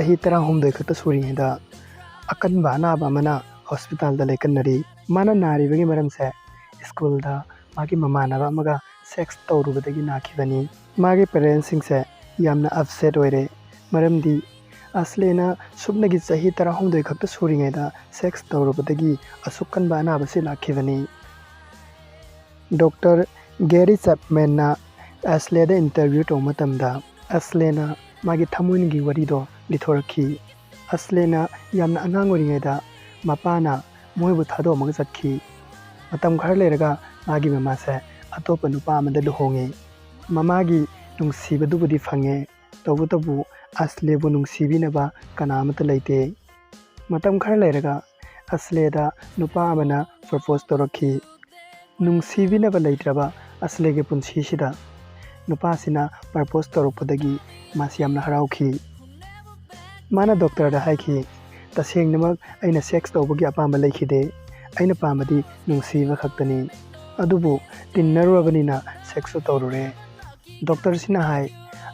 Sahi Tara Home de Kata Suri da Akan Bana Bamana Hospital the Lekanari Mana Nari Vigi Maramse School da Magi Mamana Bamaga Sex Toru the Ginakivani Magi parents sing se Yamna upset were Maramdi Aslena Subnagi Sahi Tara Home de Kata Suri da Sex Toru the Gi Asukan Bana Basila Kivani Dr. Gary Chapman na Asle the interview to Matamda Aslena Magi Tamungi Warido Litoraki Aslena Yamna Anangurida Mapana Moibu Tado Magasaki Matam Karleraga Magi Mamase Atopa Nupama de Luhongi Mamagi Nung Siba Dubudi Fange Tobutabu Aslebu Nung Sibinaba Kanamata Late Matam Karleraga Asleda Nupamana propose Toraki Nung Sibinaba Latraba Aslege Punshishida Nupasina purpose Toropodagi Masiamna Harauki Mana doctor da haiki Tasing namak aina sex tawbagi apama laikide aina pamadi nungsiba khaktani adubu tinnarurabanina sex tawrure doctor sina hai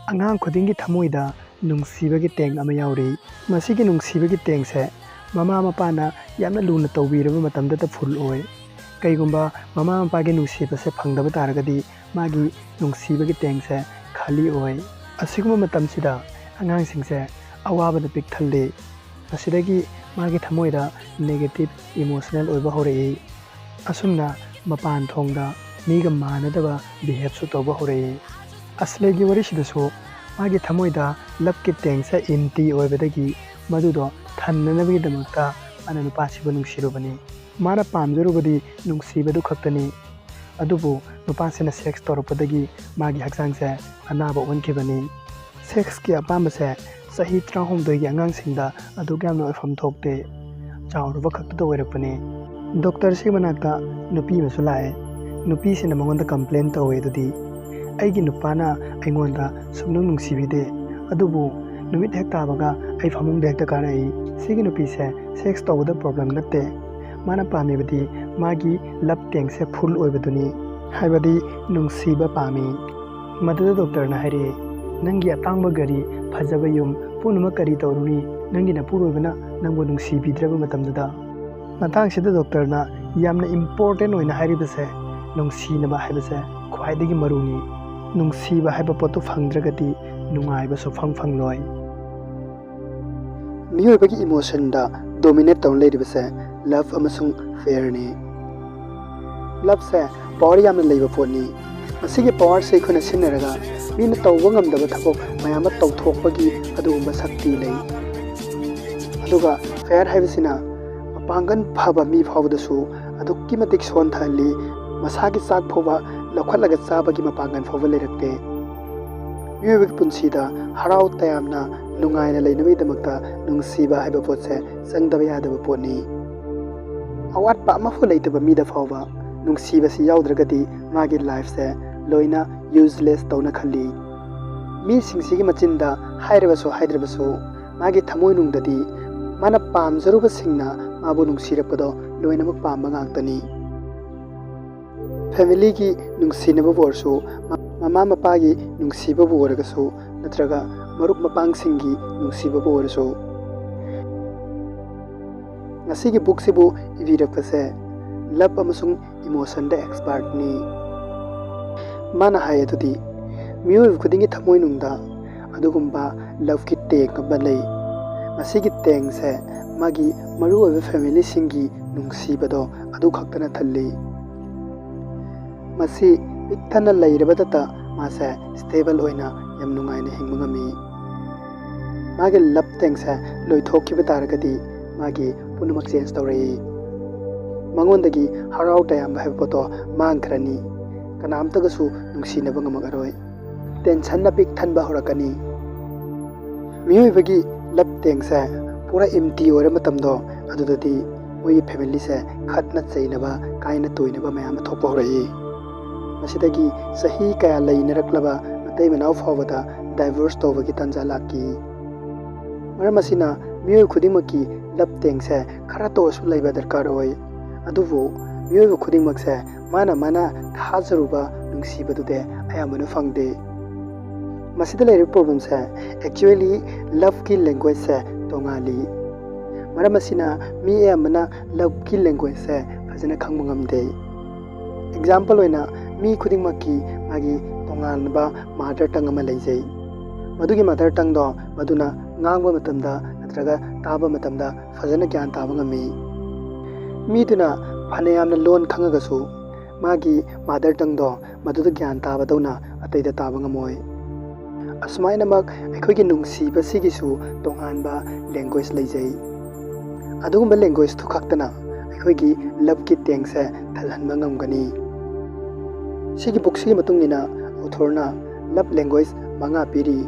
angang khudingi thamoida nungsibagi teng ama yauri masigi nungsibagi teng se mama mapana yamna luna tawbiraba matamda ta full oy kaigumba mama mapagi nungsiba se phangdaba taragadi magi nungsibagi teng se khali oy asiguma matamsida angang singse awabada pik thalle asidagi magi thamoida negative emotional oiba hore asumna mapan thongda miga manadaba behave su toba hore aslegi warisidaso magi thamoida lapki tengsa empty oibadagi madudo thannanabi damakta ana nupasiba nungsirubani mana pamjurubadi nungsibadu khaktani adubu nupasina sex toropadagi magi haksangse anaba onkibani sex ki apambase Sahi Tara Home de Yangang Sinda Adugam no from Tokte Chauruba Kakta Werapane Doctor Simanaka Nupi Masulae Nupi Sinamonda complaint away to the Aigi Nupana Aingonda Subnung Sibide Adubu Numit Hectabaga I famung de Hectacarai Siginupi se sex to the problem nate Mana Pamibadi Magi Lap Tang se full overduni Habadi Nung Siba Pami Mother Doctor Nahari Nangi Atamba Gari Fazabayum Punuma Kari Tauri Nangina Puruvana Nango Nungsi Bidraba Matamda Matang Sida Doctor na Yamna important when Haribase Nungsi Naba Habase Quaidigi Maruni Nungsi Bahabapoto Fangragati Nungaiba so Fang Loy Miyobagi emotion da dominate down lady base love amasung fairney Love se power yamna labor pony Asigi power se kuna sineraga Mina tawwa ngamdaba thapok mayama tawthokpagi adugumba sakti lei aduga fair haibasina mapangan phaba mi phawdasu adukki matik son thali masagi sak phoba lakhalaga chabagi mapangan phawba lerakte yewik punsida harau tayamna nungaina leinabai damakta nungsiba haiba potse sangdaba yadaba poni awat pa ma phulaitaba mi da phawba nungsiba si yaudrakati magi life se loina useless tawna khali mi singsigi machinda hairabaso haidrabaso magi thamoi nungdadi mana pamjaruba singna mabu nungsirapado loina mak pamba ngantani family gi nungsinaba borso mama mapagi nungsiba boragaso natraga maruk mapang singi nungsiba borso ngasigi book sibu ivirakase love amasung emotion da expert ni Mana Hayatudi Mew Kudingi Tamoy Nunda Adugumba Love Kit Take Balay Masigi Tang se Magi Maru of a family singi Nungsi Bado Adu Kaktana Tali Masi Iktana Lay Rabata Masa Stable Oina Yamnunga in Himungami Magi Love Tang se Loitoki Bataragadi Magi Punumak Sense Story Mangondagi Harau Tayam Hapoto Mankrani Kanamtagasu nungsinaba ngamagaroi tension na pik thanba horakani miyoi lap tengsa pura empty ore matamdo adudadi moi family se khatna chainaba kaina toinaba mayam thopa horai masidagi sahi kaya lainaraklaba matai manau fawada divorce tobagi tanja laki maramasina miyoi khudimaki lap tengsa khara to su laiba darkar oi adubu miyoi khudimmakse mana Hazaruba Nungsibadude Ayamanu Fangde ꯃꯁꯤꯗ ꯂꯩꯔꯤꯕ ꯄ꯭ꯔꯣꯕ꯭ꯂꯦꯝꯁꯦ ꯑꯦꯛꯆꯨꯑꯦꯂꯤ ꯂꯚꯀꯤ ꯂꯦꯡꯒ꯭ꯋꯦꯖꯁꯦ ꯇꯣꯉꯥꯜꯂꯤ ꯃꯔꯝ ꯑꯁꯤꯅ ꯃꯤ ꯑꯌꯥꯝꯕꯅ ꯂꯚꯀꯤ ꯂꯦꯡꯒ꯭ꯋꯦꯖꯁꯦ ꯐꯖꯅ ꯈꯪꯕ ꯉꯝꯗꯦ example ꯑꯣꯏꯅ ꯃꯤ ꯈꯨꯗꯤꯡꯃꯛꯀꯤ ꯃꯥꯒꯤ ꯇꯣꯉꯥꯟꯕ ꯃꯥꯗꯔ ꯇꯪ ꯑꯃ ꯂꯩꯖꯩ ꯃꯗꯨꯒꯤ ꯃꯥꯗꯔ ꯇꯪꯗꯣ ꯃꯗꯨꯅ ꯉꯥꯡꯕ ꯃꯇꯝꯗ ꯅꯠꯇ꯭ꯔꯒ ꯇꯥꯕ ꯃꯇꯝꯗ ꯐꯖꯅ ꯒ꯭ꯌꯥꯟ ꯇꯥꯕ ꯉꯝꯃꯤ ꯃꯤꯗꯨꯅ ꯐꯅꯌꯥꯝꯅ ꯂꯣꯟ ꯈꯪꯉꯒꯁꯨ ꯃꯥꯒꯤ ꯃꯥꯗꯔ ꯇꯪꯗꯣ ꯃꯗꯨꯗ ꯒ꯭ꯌꯥꯟ ꯇꯥꯕꯗꯧꯅ ꯑꯇꯩꯗ ꯇꯥꯕ ꯉꯝꯃꯣꯏ ꯑꯁꯨꯃꯥꯏꯅꯃꯛ ꯑꯩꯈꯣꯏꯒꯤ ꯅꯨꯡꯁꯤꯕꯁꯤꯒꯤꯁꯨ ꯇꯣꯉꯥꯟꯕ ꯂꯦꯡꯒ꯭ꯋꯦꯖ ꯂꯩꯖꯩ ꯑꯗꯨꯒꯨꯝꯕ ꯂꯦꯡꯒ꯭ꯋꯦꯖꯇꯨ ꯈꯛꯇꯅ ꯑꯩꯈꯣꯏꯒꯤ ꯂꯚꯀꯤ ꯇꯦꯡꯁꯦ ꯊꯜꯍꯟꯕ ꯉꯝꯒꯅꯤ ꯁꯤꯒꯤ ꯕꯨꯛꯁꯤꯒꯤ ꯃꯇꯨꯡ ꯏꯟꯅ ꯑꯣꯊꯣꯔꯅ ꯂꯚ ꯂꯦꯡꯒ꯭ꯋꯦꯖ 5 ꯄꯤꯔꯤ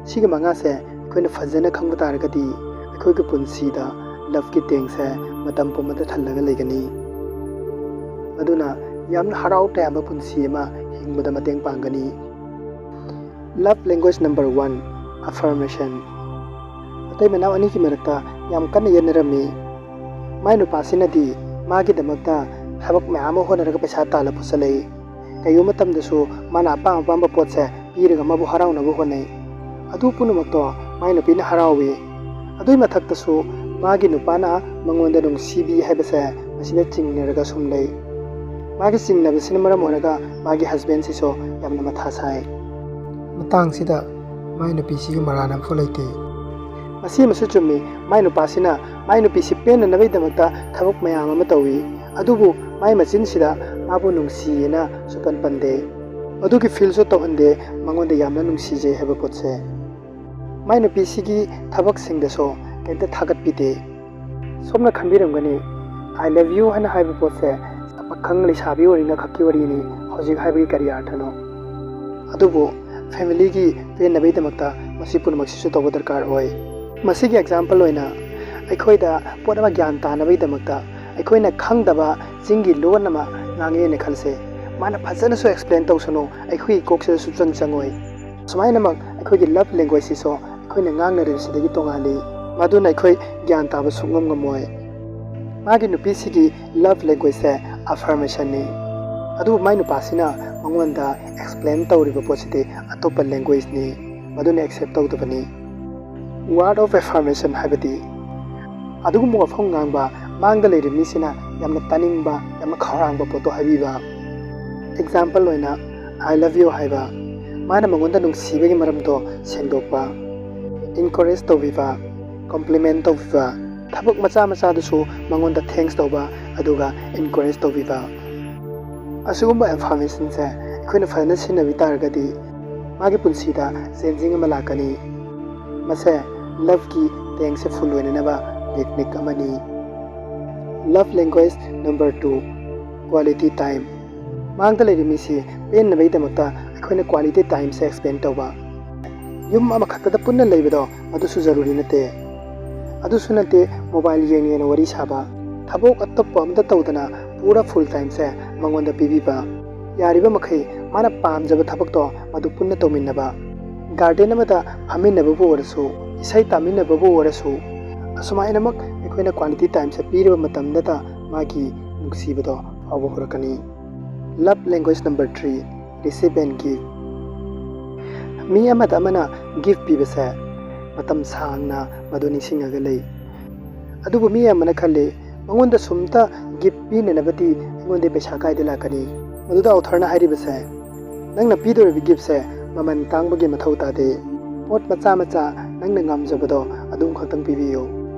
ꯁꯤꯒꯤ 5ꯁꯦ ꯑꯩꯈꯣꯏꯅ ꯐꯖꯅ ꯈꯪꯕ ꯇꯥꯔꯒꯗꯤ ꯑꯩꯈꯣꯏꯒꯤ ꯄꯨꯟꯁꯤꯗ ꯂꯚꯀꯤ ꯇꯦꯡꯁꯦ ꯃꯇꯝ ꯄꯨꯝꯕꯗ ꯊꯜꯂꯒ ꯂꯩꯒꯅꯤ ꯑꯗꯨꯅ ꯌꯥꯝꯅ ꯍꯔꯥꯎ ꯇꯌꯥꯝꯕ ꯄꯨꯟꯁꯤ ꯑꯃ ꯍꯤꯡꯕꯗ ꯃꯇꯦꯡ ꯄꯥꯡꯒꯅꯤ ꯂꯚ ꯂꯦꯡꯒ꯭ꯋꯦꯖ ꯅꯝꯕꯔ 1 ꯑꯐꯔꯃꯦꯁꯟ ꯑꯇꯩ ꯃꯅꯥꯎ ꯑꯅꯤꯒꯤ ꯃꯔꯛꯇ ꯌꯥꯝ ꯀꯟꯅ ꯌꯦꯠꯅꯔꯝꯃꯤ ꯃꯥꯏ ꯅꯨꯄꯥꯁꯤꯅꯗꯤ ꯃꯥꯒꯤꯗꯃꯛꯇ ꯊꯕꯛ ꯃꯌꯥꯝ ꯑꯃ ꯍꯣꯠꯅꯔꯒ ꯄꯩꯁꯥ ꯇꯥꯜꯂ ꯄꯨꯁꯜꯂꯛꯏ ꯀꯩꯒꯨꯝꯕ ꯃꯇꯝꯗꯁꯨ ꯃꯥꯅ ꯑꯄꯥꯝꯕ ꯄꯣꯠꯁꯦ ꯄꯤꯔꯒ ꯃꯥꯕꯨ ꯍꯔꯥꯎꯅꯕ ꯍꯣꯠꯅꯩ ꯑꯗꯨ ꯄꯨꯝꯅꯃꯛꯇꯣ ꯃꯥꯏ ꯅꯨꯄꯤꯅ ꯍꯔꯥꯎꯏ ꯑꯗꯨꯏ ꯃꯊꯛꯇꯁꯨ ꯃꯥꯒꯤ ꯅꯨꯄꯥꯅ ꯃꯉꯣꯟꯗ ꯅꯨꯡꯁꯤꯕꯤ ꯍꯥꯏꯕꯁꯦ ꯃꯁꯤꯗ ꯆꯤꯡꯅꯔꯒ ꯁꯨꯝ ꯂꯩ ꯃꯥꯒꯤ ꯆꯤꯡꯅꯕꯁꯤꯅ ꯃꯔꯝ ꯑꯣꯏꯔꯒ ꯃꯥꯒꯤ ꯍꯁꯕꯦꯟꯁꯤꯁꯨ ꯌꯥꯝꯅ ꯃꯊꯥ ꯁꯥꯏ ꯃꯇꯥꯡꯁꯤꯗ ꯃꯥꯏ ꯅꯨꯄꯤꯁꯤꯒꯤ ꯃꯔꯥꯟ ꯑꯃꯐꯥꯎ ꯂꯩꯇꯦ ꯃꯁꯤ ꯑꯃꯁꯨ ꯆꯨꯝꯃꯤ ꯃꯥꯏ ꯅꯨꯄꯥꯁꯤꯅ ꯃꯥꯏ ꯅꯨꯄꯤꯁꯤ ꯄꯦꯟꯅꯅꯕꯒꯤꯗꯃꯛꯇ ꯊꯕꯛ ꯃꯌꯥꯝ ꯑꯃ ꯇꯧꯏ ꯑꯗꯨꯕꯨ ꯃꯥꯏ ꯃꯆꯤꯟꯁꯤꯗ ꯃꯥꯕꯨ ꯅꯨꯡꯁꯤꯌꯦꯅ ꯁꯨꯄꯟ ꯄꯟꯗꯦ ꯑꯗꯨꯒꯤ ꯐꯤꯜꯁꯨ ꯇꯧꯍꯟꯗꯦ ꯃꯉꯣꯟꯗ ꯌꯥꯝꯅ ꯅꯨꯡꯁꯤꯖꯩ ꯍꯥꯏꯕ ꯄꯣꯠꯁꯦ ꯃꯥꯏ ꯅꯨꯄꯤꯁꯤꯒꯤ ꯊꯕꯛꯁꯤꯡꯗꯁꯨ ꯀꯩꯝꯇ ꯊꯥꯒꯠꯄꯤꯗꯦ ꯁꯣꯝꯅ ꯈꯟꯕꯤꯔꯝꯒꯅꯤ ꯑꯥꯏ ꯂꯚ ꯌꯨ ꯍꯥꯏꯅ ꯍꯥꯏꯕ ꯄꯣꯠꯁꯦ ꯄꯥꯈꯪ ꯂꯩꯁꯥꯕꯤ ꯑꯣꯏꯔꯤꯉꯩ ꯈꯛꯀꯤ ꯋꯥꯔꯤꯅꯤ ꯍꯧꯖꯤꯛ ꯍꯥꯏꯕꯒꯤ ꯀꯔꯤ ꯑꯥꯔꯊꯅꯣ ꯑꯗꯨꯕꯨ ꯐꯦꯃꯤꯂꯤꯒꯤ ꯄꯦꯟꯅꯕꯒꯤꯗꯃꯛꯇ ꯃꯁꯤ ꯄꯨꯝꯅꯃꯛꯁꯤꯁꯨ ꯇꯧꯕ ꯗꯔꯀꯥꯔ ꯑꯣꯏ ꯃꯁꯤꯒꯤ ꯑꯦꯛꯖꯥꯝꯄꯜ ꯑꯣꯏꯅ ꯑꯩꯈꯣꯏꯗ ꯄꯣꯠ ꯑꯃ ꯒ꯭ꯌꯥꯟ ꯇꯥꯅꯕꯒꯤꯗꯃꯛꯇ ꯑꯩꯈꯣꯏꯅ ꯈꯪꯗꯕ ꯆꯤꯡꯒꯤ ꯂꯣꯟ ꯑꯃ ꯉꯥꯡꯉꯦꯅ ꯈꯜꯁꯦ ꯃꯥꯅ ꯐꯖꯅꯁꯨ ꯑꯦꯛꯁꯄ꯭ꯂꯦꯟ ꯇꯧꯁꯅꯨ ꯑꯩꯈꯣꯏꯒꯤ ꯀꯣꯛꯁꯤꯗ ꯁꯨꯡꯆꯪ ꯆꯪꯉꯣꯏ ꯁꯨꯃꯥꯏꯅꯃꯛ ꯑꯩꯈꯣꯏꯒꯤ ꯂꯚ ꯂꯦꯡꯒ꯭ꯋꯦꯖꯁꯤꯁꯨ ꯑꯩꯈꯣꯏꯅ ꯉꯥꯡꯅꯔꯤꯕꯁꯤꯗꯒꯤ ꯇꯣꯉꯥꯜꯂꯤ ꯃꯗꯨꯅ ꯑꯩꯈꯣꯏ ꯒ꯭ꯌꯥꯟ ꯇꯥꯕ ꯁꯨꯡꯉꯝ ꯉꯝꯃꯣꯏ ꯃꯥꯒꯤ ꯅꯨꯄꯤꯁꯤꯒꯤ ꯂꯚ ꯂꯦꯡꯒ꯭ꯋꯦꯖꯁꯦ ꯑꯐꯔꯃꯦꯁꯟꯅꯤ ꯑꯗꯨꯕꯨ ꯃꯥꯏ ꯅꯨꯄꯥꯁꯤꯅ ꯃꯉꯣꯟꯗ ꯑꯦꯛꯁꯄ꯭ꯂꯦꯟ ꯇꯧꯔꯤꯕ ꯄꯣꯠꯁꯤꯗꯤ ꯑꯇꯣꯞꯄ ꯂꯦꯡꯒ꯭ꯋꯦꯖꯅꯤ ꯃꯗꯨꯅ ꯑꯦꯛꯁꯦꯞ ꯇꯧꯗꯕꯅꯤ ꯋꯥꯔꯗ ꯑꯣꯐ ꯑꯦꯐꯔꯃꯦꯁꯟ ꯍꯥꯏꯕꯗꯤ ꯑꯗꯨꯒꯨꯝꯕ ꯋꯥꯐꯝ ꯉꯥꯡꯕ ꯃꯥꯡꯗ ꯂꯩꯔꯤꯕ ꯃꯤꯁꯤꯅ ꯌꯥꯝꯅ ꯇꯥꯅꯤꯡꯕ ꯌꯥꯝꯅ ꯈꯧꯔꯥꯡꯕ ꯄꯣꯠꯇꯣ ꯍꯥꯏꯕꯤꯕ ꯑꯦꯛꯖꯥꯝꯄꯜ ꯑꯣꯏꯅ ꯑꯥꯏ ꯂꯚ ꯌꯨ ꯍꯥꯏꯕ ꯃꯥꯅ ꯃꯉꯣꯟꯗ ꯅꯨꯡꯁꯤꯕꯒꯤ ꯃꯔꯝꯗꯣ ꯁꯦꯡꯗꯣꯛꯄ ꯏꯟꯀꯣꯔꯦꯖ ꯇꯧꯕꯤꯕ ꯀꯣꯝꯄ꯭ꯂꯤꯃꯦꯟ ꯇꯧꯕꯤꯕ ꯊꯕꯛ ꯃꯆꯥ ꯃꯆꯥꯗꯁꯨ ꯃꯉꯣꯟꯗ ꯊꯦꯡꯛꯁ ꯇꯧꯕ ꯑꯗꯨꯒ ꯏꯟꯀꯣꯔꯦꯖ ꯇꯧꯕꯤꯕ ꯑꯁꯤꯒꯨꯝꯕ ꯑꯦꯐꯔꯃꯦꯁꯟꯁꯦ ꯑꯩꯈꯣꯏꯅ ꯐꯖꯅ ꯁꯤꯖꯤꯟꯅꯕꯤ ꯇꯥꯔꯒꯗꯤ ꯃꯥꯒꯤ ꯄꯨꯟꯁꯤꯗ ꯆꯦꯟꯖꯤꯡ ꯑꯃ ꯂꯥꯛꯀꯅꯤ ꯃꯁꯦ ꯂꯚꯀꯤ ꯇꯦꯡꯁꯦ ꯐꯨꯜ ꯑꯣꯏꯅꯅꯕ ꯇꯦꯛꯅꯤꯛ ꯑꯃꯅꯤ love language number 2 quality time ꯃꯥꯡꯗ ꯂꯩꯔꯤꯕ ꯃꯤꯁꯤ ꯄꯦꯟꯅꯕꯒꯤꯗꯃꯛꯇ ꯑꯩꯈꯣꯏꯅ ꯀ꯭ꯋꯥꯂꯤꯇꯤ ꯇꯥꯏꯝꯁꯦ ꯑꯦꯛꯁꯄꯦꯟ ꯇꯧꯕ ꯌꯨꯝ ꯑꯃꯈꯛꯇꯗ ꯄꯨꯟꯅ ꯂꯩꯕꯗꯣ ꯃꯗꯨꯁꯨ ꯖꯔꯨꯔꯤ ꯅꯠꯇꯦ ꯑꯗꯨꯁꯨ ꯅꯠꯇꯦ ꯃꯣꯕꯥꯏꯜ ꯌꯦꯡꯉꯦꯅ ꯋꯥꯔꯤ ꯁꯥꯕ ꯊꯕꯛ ꯑꯇꯣꯞꯄ ꯑꯝꯇ ꯇꯧꯗꯅ ꯄꯨꯔꯥ ꯐꯨꯜ ꯇꯥꯏꯝꯁꯦ ꯃꯉꯣꯟꯗ ꯄꯤꯕꯤꯕ ꯌꯥꯔꯤꯕ ꯃꯈꯩ ꯃꯥꯅ ꯄꯥꯝꯖꯕ ꯊꯕꯛꯇꯣ ꯃꯗꯨ ꯄꯨꯟꯅ ꯇꯧꯃꯤꯟꯅꯕ ꯒꯥꯔꯗꯦꯟ ꯑꯃꯗ ꯐꯝꯃꯤꯟꯅꯕꯕꯨ ꯑꯣꯏꯔꯁꯨ ꯏꯁꯩ ꯇꯥꯃꯤꯟꯅꯕꯕꯨ ꯑꯣꯏꯔꯁꯨ ꯑꯁꯨꯃꯥꯏꯅꯃꯛ ꯑꯩꯈꯣꯏꯅ ꯀ꯭ꯋꯥꯂꯤꯇꯤ ꯇꯥꯏꯝꯁꯦ ꯄꯤꯔꯤꯕ ꯃꯇꯝꯗꯇ ꯃꯥꯒꯤ ꯅꯨꯡꯁꯤꯕꯗꯣ ꯐꯥꯎꯕ ꯍꯧꯔꯛꯀꯅꯤ love language number 3 receiving gift ꯃꯤ ꯑꯃꯗ ꯑꯃꯅ ꯒꯤꯐ ꯄꯤꯕꯁꯦ ꯃꯇꯝ ꯁꯥꯡꯅ ꯃꯗꯨ ꯅꯤꯡꯁꯤꯡꯉꯒ ꯂꯩ ꯑꯗꯨꯕꯨ ꯃꯤ ꯑꯃꯅ ꯈꯜꯂꯤ ꯃꯉꯣꯟꯗ ꯁꯨꯝꯇ ꯒꯤꯐ ꯄꯤꯅꯅꯕꯗꯤ ꯑꯩꯉꯣꯟꯗ ꯄꯩꯁꯥ ꯀꯥꯏꯗ ꯂꯥꯛꯀꯅꯤ ꯃꯗꯨꯗ ꯑꯣꯊꯔꯅ ꯍꯥꯏꯔꯤꯕꯁꯦ ꯅꯪꯅ ꯄꯤꯗꯧꯔꯤꯕ ꯒꯤꯐꯁꯦ ꯃꯃꯜ ꯇꯥꯡꯕꯒꯤ ꯃꯊꯧ ꯇꯥꯗꯦ ꯄꯣꯠ ꯃꯆꯥ ꯃꯆꯥ ꯅꯪꯅ ꯉꯝꯖꯕꯗꯣ ꯑꯗꯨꯝ ꯈꯛꯇꯪ ꯄꯤꯕꯤꯌꯨ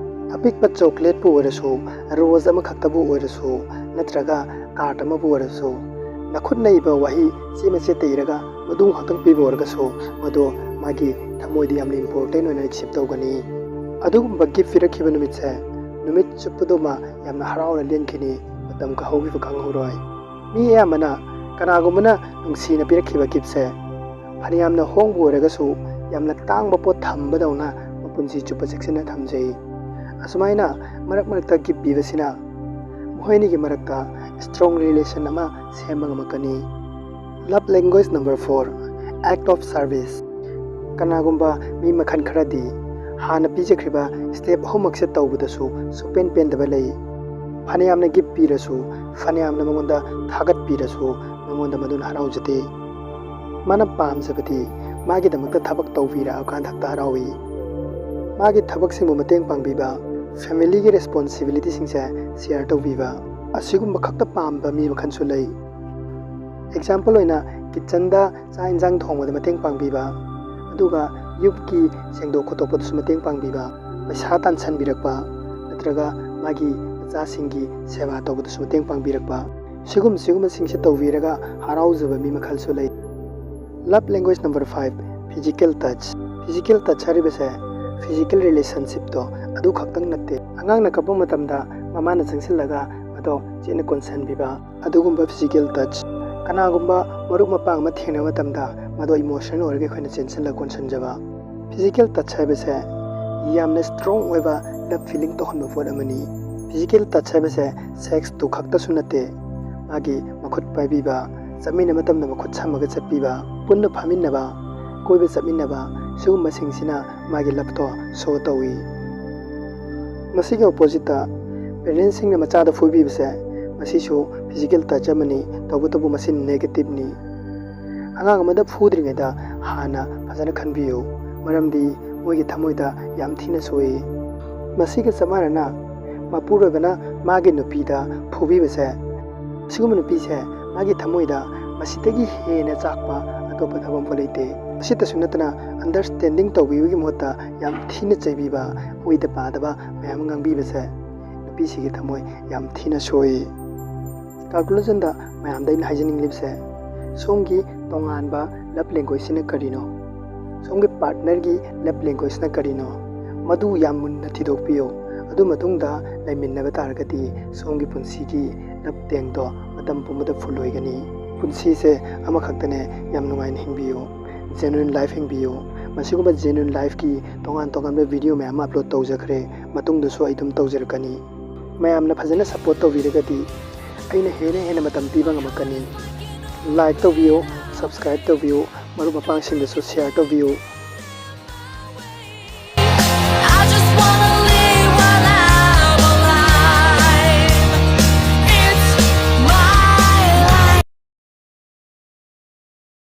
ꯑꯄꯤꯛꯄ ꯆꯣꯀ꯭ꯂꯦꯠꯄꯨ ꯑꯣꯏꯔꯁꯨ ꯔꯣꯖ ꯑꯃꯈꯛꯇꯕꯨ ꯑꯣꯏꯔꯁꯨ ꯅꯠꯇ꯭ꯔꯒ ꯀꯥꯔꯠ ꯑꯃꯕꯨ ꯑꯣꯏꯔꯁꯨ ꯅꯈꯨꯠꯅ ꯏꯕ ꯋꯥꯍꯩ ꯆꯦ ꯃꯆꯦꯠꯇ ꯏꯔꯒ ꯃꯗꯨ ꯈꯛꯇꯪ ꯄꯤꯕ ꯑꯣꯏꯔꯒꯁꯨ ꯃꯗꯨ ꯃꯥꯒꯤ ꯊꯃꯣꯏꯗ ꯌꯥꯝꯅ ꯏꯝꯄꯣꯔꯇꯦꯟ ꯑꯣꯏꯅ ꯔꯤꯁꯤꯞ ꯇꯧꯒꯅꯤ ꯑꯗꯨꯒꯨꯝꯕ ꯒꯤꯐ ꯄꯤꯔꯛꯈꯤꯕ ꯅꯨꯃꯤꯠꯁꯦ ꯅꯨꯃꯤꯠ ꯆꯨꯞꯄꯗꯨꯃ ꯌꯥꯝꯅ ꯍꯔꯥꯎꯅ ꯂꯦꯟꯈꯤꯅꯤ ꯃꯇꯝ ꯍꯧꯈꯤꯕ ꯈꯪꯍꯧꯔꯣꯏ ꯃꯤ ꯑꯌꯥꯝꯕꯅ ꯀꯅꯥꯒꯨꯝꯕꯅ ꯅꯨꯡꯁꯤꯅ ꯄꯤꯔꯛꯈꯤꯕ ꯒꯤꯐꯁꯦ ꯐꯅꯌꯥꯝꯅ ꯍꯣꯡꯕ ꯑꯣꯏꯔꯒꯁꯨ ꯌꯥꯝꯅ ꯇꯥꯡꯕ ꯄꯣꯠ ꯊꯝꯕꯗꯧꯅ ꯃꯄꯨꯟꯁꯤ ꯆꯨꯞꯄ ꯆꯦꯛꯁꯤꯟꯅ ꯊꯝꯖꯩ ꯑꯁꯨꯃꯥꯏꯅ ꯃꯔꯛ ꯃꯔꯛꯇ ꯒꯤꯐ ꯄꯤꯕꯁꯤꯅ ꯃꯈꯣꯏꯅꯤꯒꯤ ꯃꯔꯛꯇ ꯁ꯭ꯇ꯭ꯔꯣꯡ ꯔꯤꯂꯦꯁꯟ ꯑꯃ ꯁꯦꯝꯕ ꯉꯝꯃꯛꯀꯅꯤ love language number 4 act of service ꯀꯅꯥꯒꯨꯝꯕ ꯃꯤ ꯃꯈꯜ ꯈꯔꯗꯤ ꯍꯥꯟꯅ ꯄꯤꯖꯈ꯭ꯔꯤꯕ ꯁ꯭ꯇꯦꯞ ꯑꯍꯨꯝꯃꯛꯁꯦ ꯇꯧꯕꯗꯁꯨ ꯁꯨꯄꯦꯟ ꯄꯦꯟꯗꯕ ꯂꯩ ꯐꯅꯌꯥꯝꯅ ꯒꯤꯐ ꯄꯤꯔꯁꯨ ꯐꯅꯌꯥꯝꯅ ꯃꯉꯣꯟꯗ ꯊꯥꯒꯠꯄꯤꯔꯁꯨ ꯃꯉꯣꯟꯗ ꯃꯗꯨꯅ ꯍꯔꯥꯎꯖꯗꯦ ꯃꯥꯅ ꯄꯥꯝꯖꯕꯗꯤ ꯃꯥꯒꯤꯗꯃꯛꯇ ꯊꯕꯛ ꯇꯧꯕꯤꯔꯛꯑꯀꯥꯟꯗ ꯈꯛꯇ ꯍꯔꯥꯎꯏ꯫ ꯃꯥꯒꯤ ꯊꯕꯛꯁꯤꯡꯕꯨ ꯃꯇꯦꯡ ꯄꯥꯡꯕꯤꯕ, ꯐꯦꯃꯤꯂꯤꯒꯤ ꯔꯦꯁꯄꯣꯟꯁꯤꯕꯤꯂꯤꯇꯤꯁꯤꯡꯁꯦ ꯁꯦꯌꯔ ꯇꯧꯕꯤꯕ, ꯑꯁꯤꯒꯨꯝꯕ ꯈꯛꯇ ꯄꯥꯝꯕ ꯃꯤ ꯃꯈꯜꯁꯨ ꯂꯩ꯫ ꯑꯦꯛꯖꯥꯝꯄꯜ ꯑꯣꯏꯅ ꯀꯤꯠꯆꯟꯗ ꯆꯥꯛ ꯏꯟꯖꯥꯡ ꯊꯣꯡꯕꯗ ꯃꯇꯦꯡ ꯄꯥꯡꯕꯤꯕ, ꯑꯗꯨꯒ ꯌꯨꯝꯒꯤ ꯁꯦꯡꯗꯣꯛ ꯈꯣꯠꯇꯣꯛꯄꯗꯁꯨ ꯃꯇꯦꯡ ꯄꯥꯡꯕꯤꯕ, ꯄꯩꯁꯥ ꯇꯥꯟꯁꯤꯟꯕꯤꯔꯛꯄ, ꯅꯠꯇ꯭ꯔꯒ ꯃꯥꯒꯤ ꯃꯆꯥꯁꯤꯡꯒꯤ ꯁꯦꯕꯥ ꯇꯧꯕꯗꯁꯨ ꯃꯇꯦꯡ ꯄꯥꯡꯕꯤꯔꯛꯄ, ꯁꯤꯒꯨꯝꯕꯁꯤꯡꯁꯦ ꯇꯧꯕꯤꯔꯒ ꯍꯔꯥꯎꯖꯕ ꯃꯤ ꯃꯈꯜꯁꯨ ꯂꯩ꯫ Love language number 5, physical touch. Physical touch ꯍꯥꯏꯔꯤꯕꯁꯦ ꯐꯤꯖꯤꯀꯦꯜ ꯔꯤꯂꯦꯁꯟꯁꯤꯞꯇꯣ ꯑꯗꯨ ꯈꯛꯇꯪ ꯅꯠꯇꯦ꯫ ꯑꯉꯥꯡꯅ ꯀꯞꯄ ꯃꯇꯝꯗ ꯃꯃꯥꯅ ꯆꯪꯁꯤꯜꯂꯒ ꯃꯗꯣ ꯆꯦꯠꯅ ꯀꯣꯟꯁꯤꯟꯕꯤꯕ, ꯑꯗꯨꯒꯨꯝꯕ ꯐꯤꯖꯤꯀꯦꯜ ꯇꯆ꯫ ꯀꯅꯥꯒꯨꯝꯕ ꯃꯔꯨꯞ ꯃꯄꯥꯡ ꯑꯃ ꯊꯦꯡꯅꯕ ꯃꯇꯝꯗ ꯃꯗꯣ ꯏꯃꯣꯁꯅꯦꯜ ꯑꯣꯏꯔꯒ ꯑꯩꯈꯣꯏꯅ ꯆꯦꯟꯁꯤꯜꯂꯒ ꯀꯣꯟꯁꯤꯟꯖꯕ꯫ ꯐꯤꯖꯤꯀꯦꯜ ꯇꯆ ꯍꯥꯏꯕꯁꯦ ꯌꯥꯝꯅ ꯁ꯭ꯇ꯭ꯔꯣꯡ ꯑꯣꯏꯕ ꯂꯚ ꯐꯤꯂꯤꯡ ꯇꯧꯍꯟꯕ ꯄꯣꯠ ꯑꯃꯅꯤ꯫ ꯐꯤꯖꯤꯀꯦꯜ ꯇꯆ ꯍꯥꯏꯕꯁꯦ ꯁꯦꯛꯁꯇꯨ ꯈꯛꯇꯁꯨ ꯅꯠꯇꯦ, ꯃꯥꯒꯤ ꯃꯈꯨꯠ ꯄꯥꯏꯕꯤꯕ, ꯆꯠꯃꯤꯟꯅꯕ ꯃꯇꯝꯗ ꯃꯈꯨꯠ ꯁꯝꯃꯒ ꯆꯠꯄꯤꯕ, ꯄꯨꯟꯅ ꯐꯝꯃꯤꯟꯅꯕ, ꯀꯣꯏꯕ ꯆꯠꯃꯤꯟꯅꯕ, ꯁꯤꯒꯨꯝꯕꯁꯤꯡꯁꯤꯅ ꯃꯥꯒꯤ ꯂꯚꯇꯣ ꯁꯣ ꯇꯧꯏ꯫ ꯃꯁꯤꯒꯤ ꯑꯣꯄꯣꯖꯤꯠꯇ ꯄꯦꯔꯦꯟꯁꯁꯤꯡꯅ ꯃꯆꯥꯗ ꯐꯨꯕꯤꯕꯁꯦ ꯃꯁꯤꯁꯨ ꯐꯤꯖꯤꯀꯦꯜ ꯇꯆ ꯑꯃꯅꯤ, ꯇꯧꯕꯇꯕꯨ ꯃꯁꯤ ꯅꯦꯒꯦꯇꯤꯚꯅꯤ꯫ ꯑꯉꯥꯡ ꯑꯃꯗ ꯐꯨꯗ꯭ꯔꯤꯉꯩꯗ ꯍꯥꯟꯅ ꯐꯖꯅ ꯈꯟꯕꯤꯌꯨ, ꯃꯔꯝꯗꯤ ꯃꯣꯏꯒꯤ ꯊꯃꯣꯏꯗ ꯌꯥꯝ ꯊꯤꯅ ꯁꯣꯛꯏ꯫ ꯃꯁꯤꯒ ꯆꯞ ꯃꯥꯟꯅꯅ ꯃꯄꯨꯔꯣꯏꯕꯅ ꯃꯥꯒꯤ ꯅꯨꯄꯤꯗ ꯐꯨꯕꯤꯕꯁꯦ, ꯑꯁꯤꯒꯨꯝꯕ ꯅꯨꯄꯤꯁꯦ ꯃꯥꯒꯤ ꯊꯃꯣꯏꯗ ꯃꯁꯤꯗꯒꯤ ꯍꯦꯟꯅ ꯆꯥꯛꯄ ꯑꯇꯣꯞꯄ ꯊꯕꯛ ꯑꯃꯐꯥꯎ ꯂꯩꯇꯦ꯫ ꯑꯁꯤꯇꯁꯨ ꯅꯠꯇꯅ ꯑꯟꯗꯔꯁꯇꯦꯟꯗꯤꯡ ꯇꯧꯕꯤꯕꯒꯤ ꯃꯍꯨꯠꯇ ꯌꯥꯝ ꯊꯤꯅ ꯆꯩꯕꯤꯕ, ꯑꯣꯏꯗ ꯄꯥꯗꯕ ꯃꯌꯥꯝ ꯑꯃ ꯉꯥꯡꯕꯤꯕꯁꯦ ꯅꯨꯄꯤꯁꯤꯒꯤ ꯊꯃꯣꯏ ꯌꯥꯝ ꯊꯤꯅ ꯁꯣꯛꯏ꯫ ꯀꯟꯀ꯭ꯂꯨꯖꯟꯗ ꯃꯌꯥꯝꯗ ꯑꯩꯅ ꯍꯥꯏꯖꯅꯤꯡꯂꯤꯕꯁꯦ, ꯁꯣꯝꯒꯤ ꯇꯣꯉꯥꯟꯕ ꯂꯚ ꯂꯦꯡꯒ꯭ꯋꯦꯖꯁꯤꯅ ꯀꯔꯤꯅꯣ? ꯁꯣꯝꯒꯤ ꯄꯥꯔꯠꯅꯔꯒꯤ ꯂꯚ ꯂꯦꯡꯒ꯭ꯋꯦꯖꯅ ꯀꯔꯤꯅꯣ? ꯃꯗꯨ ꯌꯥꯝ ꯃꯨꯟꯅ ꯊꯤꯗꯣꯛꯄꯤꯌꯨ꯫ ꯑꯗꯨ ꯃꯇꯨꯡꯗ ꯂꯩꯃꯤꯟꯅꯕ ꯇꯥꯔꯒꯗꯤ ꯁꯣꯝꯒꯤ ꯄꯨꯟꯁꯤꯒꯤ ꯂꯚ ꯇꯦꯡꯛꯇꯣ ꯃꯇꯝ ꯄꯨꯝꯕꯗ ꯐꯨꯜ ꯑꯣꯏꯒꯅꯤ꯫ ꯄꯨꯟꯁꯤꯁꯦ ꯑꯃꯈꯛꯇꯅꯦ, ꯌꯥꯝ ꯅꯨꯡꯉꯥꯏꯅ ꯍꯤꯡꯕꯤꯌꯨ, ꯖꯦꯅꯨꯏꯟ ꯂꯥꯏꯐ ꯍꯤꯡꯕꯤꯌꯨ꯫ ꯃꯁꯤꯒꯨꯝꯕ ꯖꯦꯅꯨꯏꯟ ꯂꯥꯏꯐꯀꯤ ꯇꯣꯉꯥꯟ ꯇꯣꯉꯥꯟꯕ ꯚꯤꯗꯤꯑꯣ ꯃꯌꯥꯝ ꯑꯃ ꯑꯞꯂꯣꯗ ꯇꯧꯖꯈ꯭ꯔꯦ, ꯃꯇꯨꯡꯗꯁꯨ ꯑꯩ ꯑꯗꯨꯝ ꯇꯧꯖꯔꯛꯀꯅꯤ꯫ ꯃꯌꯥꯝꯅ ꯐꯖꯅ ꯁꯞꯄꯣꯔꯠ ꯇꯧꯕꯤꯔꯒꯗꯤ ꯑꯩꯅ ꯍꯦꯟꯅ ꯃꯇꯝ ꯄꯤꯕ ꯉꯝꯃꯛꯀꯅꯤ꯫ ꯂꯥꯏꯛ ꯇꯧꯕꯤꯌꯨ, ꯁꯕꯁꯀ꯭ꯔꯥꯏꯕ ꯇꯧꯕꯤꯌꯨ, ꯃꯔꯨꯞ ꯃꯄꯥꯡꯁꯤꯡꯗꯁꯨ ꯁꯦꯌꯔ ꯇꯧꯕꯤꯌꯨ꯫